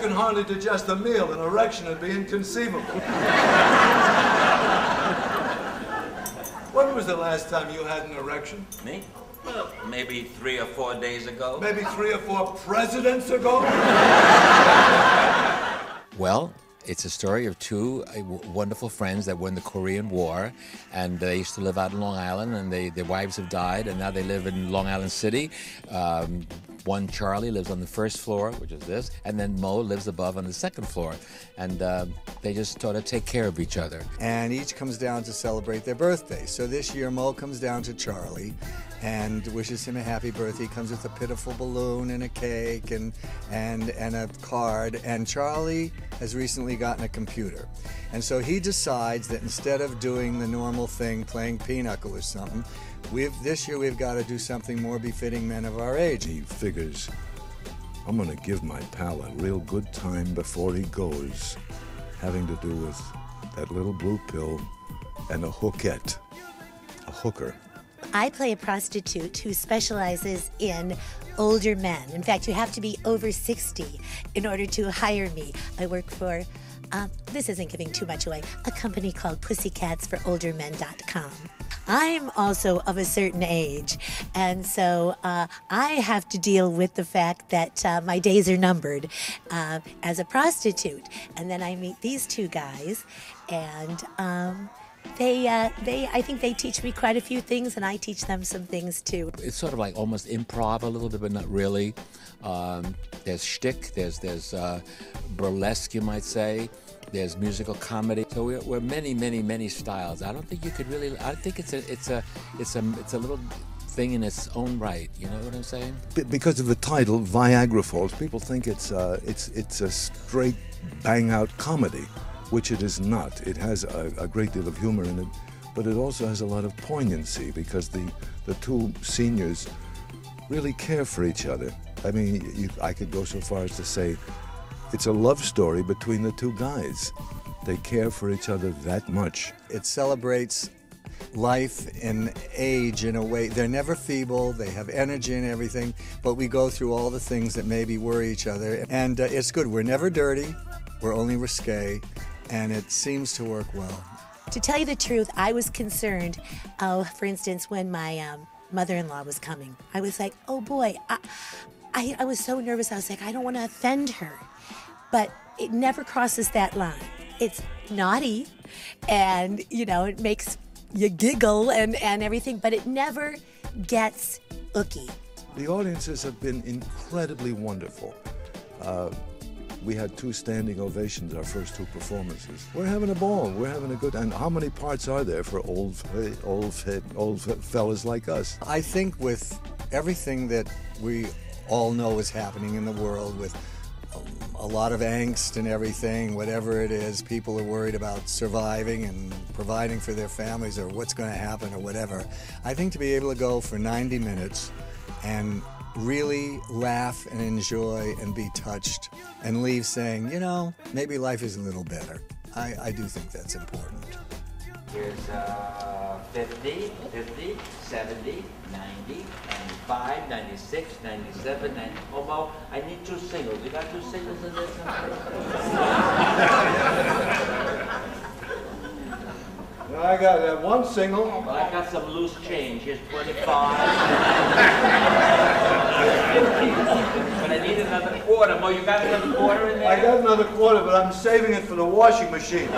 can hardly digest a meal. An erection would be inconceivable. When was the last time you had an erection? Me? Well, maybe 3 or 4 days ago. Maybe 3 or 4 presidents ago? Well, it's a story of two wonderful friends that were in the Korean War, and they used to live out in Long Island, and their wives have died, and now they live in Long Island City. One, Charlie, lives on the first floor, which is this, and then Mo lives above on the second floor. And they just sort of take care of each other. And each comes down to celebrate their birthday. So this year, Mo comes down to Charlie and wishes him a happy birthday. He comes with a pitiful balloon and a cake and a card. And Charlie has recently gotten a computer. And so he decides that instead of doing the normal thing, playing pinochle or something, this year we've got to do something more befitting men of our age. He figures, I'm going to give my pal a real good time before he goes, having to do with that little blue pill and a hookette, a hooker. I play a prostitute who specializes in older men. In fact, you have to be over 60 in order to hire me. I work for, this isn't giving too much away, a company called PussycatsForOlderMen.com. I'm also of a certain age, and so I have to deal with the fact that my days are numbered as a prostitute. And then I meet these two guys, and I think they teach me quite a few things, and I teach them some things too. It's sort of like almost improv a little bit, but not really. There's shtick, there's burlesque, you might say. There's musical comedy. So we're many styles. I don't think you could really. I think it's a little thing in its own right. You know what I'm saying? Because of the title, Viagara Falls, people think it's a straight bang-out comedy, which it is not. It has a great deal of humor in it, but it also has a lot of poignancy because the two seniors really care for each other. I mean, I could go so far as to say it's a love story between the two guys. They care for each other that much. It celebrates life and age in a way. They're never feeble, they have energy and everything, but we go through all the things that maybe worry each other. And it's good. We're never dirty, we're only risque, and it seems to work well. To tell you the truth, I was concerned, for instance, when my mother-in-law was coming. I was like, oh boy, I was so nervous. I was like, I don't want to offend her. But it never crosses that line. It's naughty, and, you know, it makes you giggle and everything, but it never gets ooky. The audiences have been incredibly wonderful. We had 2 standing ovations our first 2 performances. We're having a ball. We're having a good. And how many parts are there for old fellas like us? I think with everything that we all know is happening in the world, with a lot of angst and everything, whatever it is, people are worried about surviving and providing for their families or what's going to happen or whatever. I think to be able to go for 90 minutes and really laugh and enjoy and be touched and leave saying, you know, maybe life is a little better. I do think that's important. Here's 50, 50, 70, 90, 95, 96, 97, 90. Oh, Mo, I need 2 singles. You got 2 singles in this? I got 1 single. Well, I got some loose change. Here's 25. But I need another quarter. Mo, you got another quarter in there? I got another quarter, but I'm saving it for the washing machine.